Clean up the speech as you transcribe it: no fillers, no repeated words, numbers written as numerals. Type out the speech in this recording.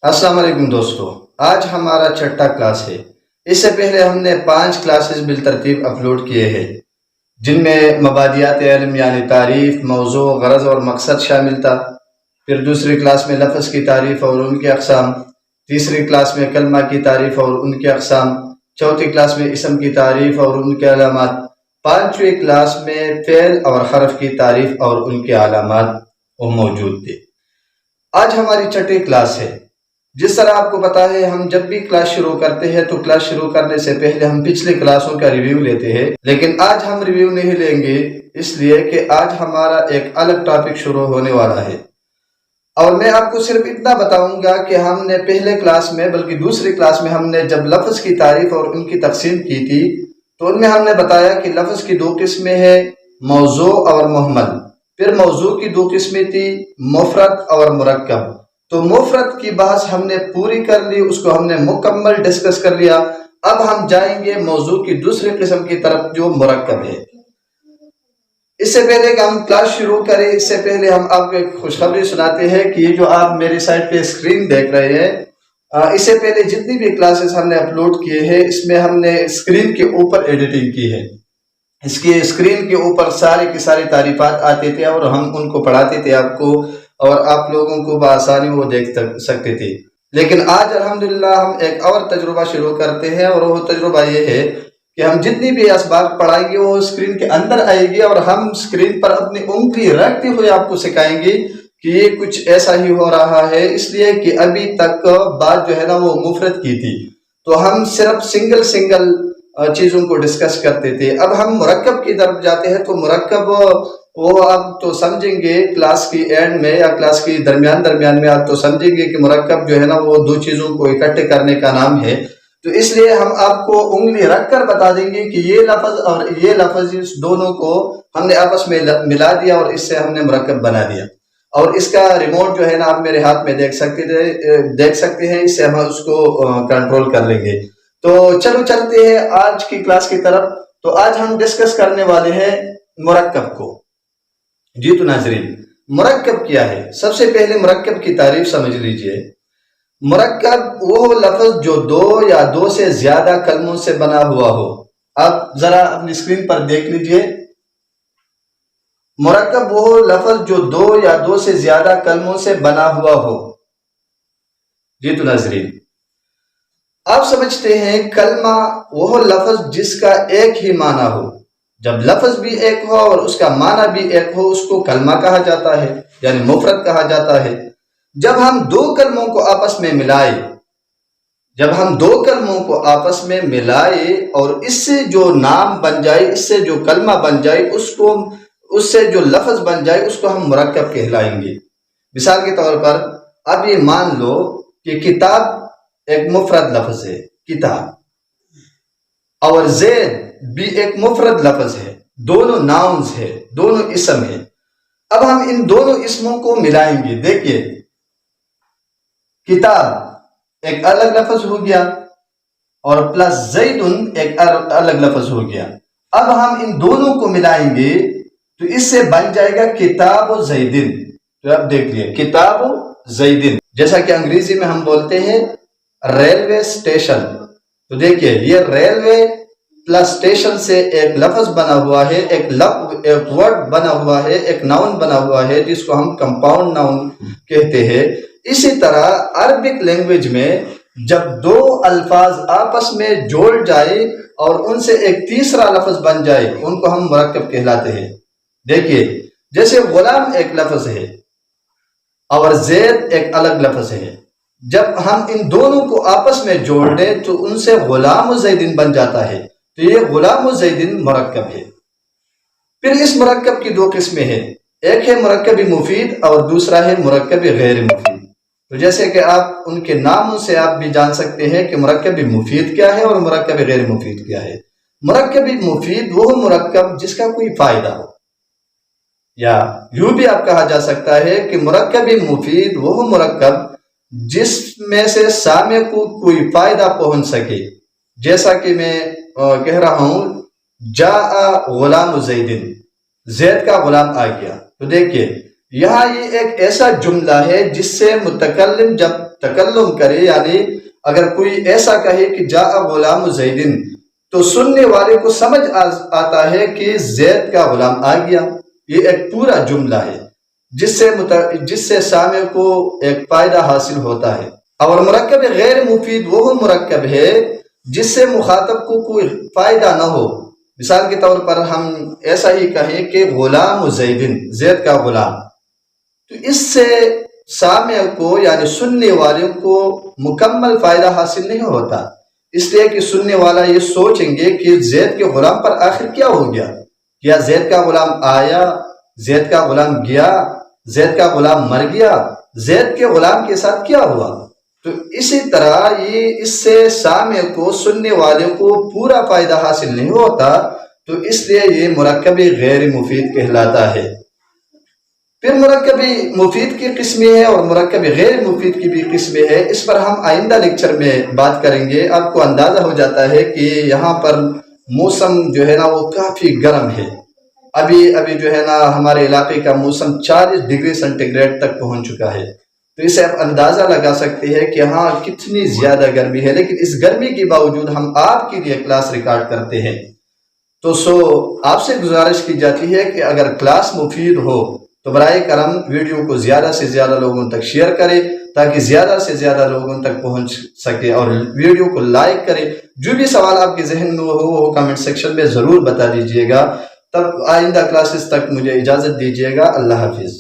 السلام علیکم دوستو، آج ہمارا چھٹا کلاس ہے۔ اس سے پہلے ہم نے 5 کلاسز بالترتیب اپلوڈ کیے ہیں، جن میں مبادیات علم یعنی تعریف، موضوع، غرض اور مقصد شامل تھا۔ پھر دوسری کلاس میں لفظ کی تعریف اور ان کے اقسام، تیسری کلاس میں کلمہ کی تعریف اور ان کے اقسام، چوتھی کلاس میں اسم کی تعریف اور ان کے علامات، پانچویں کلاس میں فعل اور حرف کی تعریف اور ان کے علامات موجود تھے۔ آج ہماری چھٹی کلاس ہے۔ جس طرح آپ کو پتا ہے، ہم جب بھی کلاس شروع کرتے ہیں تو کلاس شروع کرنے سے پہلے ہم پچھلی کلاسوں کا ریویو لیتے ہیں، لیکن آج ہم ریویو نہیں لیں گے، اس لیے کہ آج ہمارا ایک الگ ٹاپک شروع ہونے والا ہے۔ اور میں آپ کو صرف اتنا بتاؤں گا کہ ہم نے پہلے کلاس میں بلکہ دوسری کلاس میں ہم نے جب لفظ کی تعریف اور ان کی تقسیم کی تھی تو ان میں ہم نے بتایا کہ لفظ کی 2 قسمیں ہیں، موضوع اور مہمل۔ پھر موضوع کی 2 قسمیں تھی، مفرد اور مرکب۔ تو مفرد کی بحث ہم نے پوری کر لی، اس کو ہم نے مکمل ڈسکس کر لیا۔ اب ہم جائیں گے موضوع کی دوسری قسم کی طرف جو مرکب ہے۔ اس سے پہلے کہ ہم کلاس شروع کریں، اس سے پہلے ہم آپ کو ایک خوشخبری سناتے ہیں کہ یہ جو آپ میری سائٹ پہ اسکرین دیکھ رہے ہیں، اس سے پہلے جتنی بھی کلاسز ہم نے اپلوڈ کیے ہیں، اس میں ہم نے اسکرین کے اوپر ایڈیٹنگ کی ہے۔ اس کی اسکرین کے اوپر ساری کی ساری تعریفات آتے تھے اور ہم ان کو پڑھاتے تھے آپ کو، اور آپ لوگوں کو بآسانی وہ دیکھ سکتے تھے۔ لیکن آج الحمدللہ ہم ایک اور تجربہ شروع کرتے ہیں، اور وہ تجربہ یہ ہے کہ ہم جتنی بھی اسباق پڑھائیں گے وہ اسکرین کے اندر آئے گی، اور ہم اسکرین پر اپنی انگلی رکھتے ہوئے آپ کو سکھائیں گے کہ یہ کچھ ایسا ہی ہو رہا ہے، اس لیے کہ ابھی تک بات جو ہے نا وہ مفرد کی تھی، تو ہم صرف سنگل چیزوں کو ڈسکس کرتے تھے۔ اب ہم مرکب کی طرف جاتے ہیں، تو مرکب وہ آپ تو سمجھیں گے کلاس کی اینڈ میں یا کلاس کی درمیان میں آپ تو سمجھیں گے کہ مرکب جو ہے نا وہ 2 چیزوں کو اکٹھے کرنے کا نام ہے۔ تو اس لیے ہم آپ کو انگلی رکھ کر بتا دیں گے کہ یہ لفظ اور یہ لفظ، اس دونوں کو ہم نے آپس میں ملا دیا اور اس سے ہم نے مرکب بنا دیا۔ اور اس کا ریموٹ جو ہے نا آپ میرے ہاتھ میں دیکھ سکتے ہیں، اس سے ہم اس کو کنٹرول کر لیں گے۔ تو چلو چلتے ہیں آج کی کلاس کی طرف۔ تو آج ہم ڈسکس کرنے والے ہیں مرکب کو۔ جی تو ناظرین، مرکب کیا ہے؟ سب سے پہلے مرکب کی تعریف سمجھ لیجئے۔ مرکب وہ لفظ جو 2 یا 2 سے زیادہ کلموں سے بنا ہوا ہو۔ آپ ذرا اپنی اسکرین پر دیکھ لیجئے۔ مرکب وہ لفظ جو 2 یا 2 سے زیادہ کلموں سے بنا ہوا ہو۔ جی تو ناظرین، آپ سمجھتے ہیں کلمہ وہ لفظ جس کا ایک ہی معنی ہو۔ جب لفظ بھی ایک ہو اور اس کا معنی بھی ایک ہو، اس کو کلمہ کہا جاتا ہے، یعنی مفرد کہا جاتا ہے۔ جب ہم 2 کلموں کو آپس میں آپس میں ملائے اور اس سے جو نام بن جائے، اس سے جو کلمہ بن جائے، اس سے جو لفظ بن جائے، اس کو ہم مرکب کہلائیں گے۔ مثال کے طور پر اب یہ مان لو کہ کتاب ایک مفرد لفظ ہے، کتاب، اور زید بھی ایک مفرد لفظ ہے، دونوں ناؤنز ہے، دونوں اسم ہے۔ اب ہم ان دونوں اسموں کو ملائیں گے۔ دیکھیے، کتاب ایک الگ لفظ ہو گیا اور پلس زیدن ایک الگ لفظ ہو گیا۔ اب ہم ان دونوں کو ملائیں گے تو اس سے بن جائے گا کتاب و زیدن۔ تو اب دیکھ لیے، کتاب و زیدن، جیسا کہ انگریزی میں ہم بولتے ہیں ریلوے اسٹیشن۔ تو دیکھیے، یہ ریلوے پلس اسٹیشن سے ایک لفظ بنا ہوا ہے، ایک ورڈ بنا ہوا ہے، ایک ناؤن بنا ہوا ہے، جس کو ہم کمپاؤنڈ ناؤن کہتے ہیں۔ اسی طرح عربک لینگویج میں جب 2 الفاظ آپس میں جوڑ جائے اور ان سے ایک تیسرا لفظ بن جائے، ان کو ہم مرکب کہلاتے ہیں۔ دیکھیے، جیسے غلام ایک لفظ ہے اور زید ایک الگ لفظ ہے، جب ہم ان دونوں کو آپس میں جوڑ دیں تو ان سے غلام و زیدن بن جاتا ہے۔ تو یہ غلام و زیدن مرکب ہے۔ پھر اس مرکب کی 2 قسمیں ہیں، ایک ہے مرکب مفید اور دوسرا ہے مرکب غیر مفید۔ تو جیسے کہ آپ ان کے ناموں سے آپ بھی جان سکتے ہیں کہ مرکب مفید کیا ہے اور مرکب غیر مفید کیا ہے۔ مرکب مفید وہ مرکب جس کا کوئی فائدہ ہو، یا یوں بھی آپ کہا جا سکتا ہے کہ مرکب مفید وہ مرکب جس میں سے سامع کو کوئی فائدہ پہنچ سکے۔ جیسا کہ میں کہہ رہا ہوں، جاء غلام زیدن، زید کا غلام آ گیا۔ تو دیکھیے، یہاں یہ ایک ایسا جملہ ہے جس سے متکلم جب تکلم کرے، یعنی اگر کوئی ایسا کہے کہ جاء غلام زیدن، تو سننے والے کو سمجھ آتا ہے کہ زید کا غلام آ گیا۔ یہ ایک پورا جملہ ہے جس سے سامع کو ایک فائدہ حاصل ہوتا ہے۔ اور مرکب غیر مفید وہ مرکب ہے جس سے مخاطب کو کوئی فائدہ نہ ہو۔ مثال کے طور پر ہم ایسا ہی کہیں کہ غلام زیدن، زید کا غلام، تو اس سے سامع کو یعنی سننے والوں کو مکمل فائدہ حاصل نہیں ہوتا، اس لیے کہ سننے والا یہ سوچیں گے کہ زید کے غلام پر آخر کیا ہو گیا، کیا زید کا غلام آیا، زید کا غلام گیا، زید کا غلام مر گیا، زید کے غلام کے ساتھ کیا ہوا۔ تو اسی طرح یہ اس سے سامع کو، سننے والے کو پورا فائدہ حاصل نہیں ہوتا، تو اس لیے یہ مرکب غیر مفید کہلاتا ہے۔ پھر مرکب مفید کی قسمیں ہے اور مرکب غیر مفید کی بھی قسمیں ہے، اس پر ہم آئندہ لیکچر میں بات کریں گے۔ آپ کو اندازہ ہو جاتا ہے کہ یہاں پر موسم جو ہے نا وہ کافی گرم ہے، ابھی جو ہے نا ہمارے علاقے کا موسم 40 ڈگری سینٹی گریڈ تک پہنچ چکا ہے، تو اسے آپ اندازہ لگا سکتے ہیں کہ ہاں کتنی زیادہ گرمی ہے، لیکن اس گرمی کے باوجود ہم آپ کے لیے کلاس ریکارڈ کرتے ہیں۔ تو آپ سے گزارش کی جاتی ہے کہ اگر کلاس مفید ہو تو برائے کرم ویڈیو کو زیادہ سے زیادہ لوگوں تک شیئر کریں تاکہ زیادہ سے زیادہ لوگوں تک پہنچ سکے، اور ویڈیو کو لائک کریں۔ جو بھی سوال آپ کے ذہن میں ہو وہ کمنٹ سیکشن میں ضرور بتا دیجیے گا۔ تب آئندہ کلاسز تک مجھے اجازت دیجیے گا۔ اللہ حافظ۔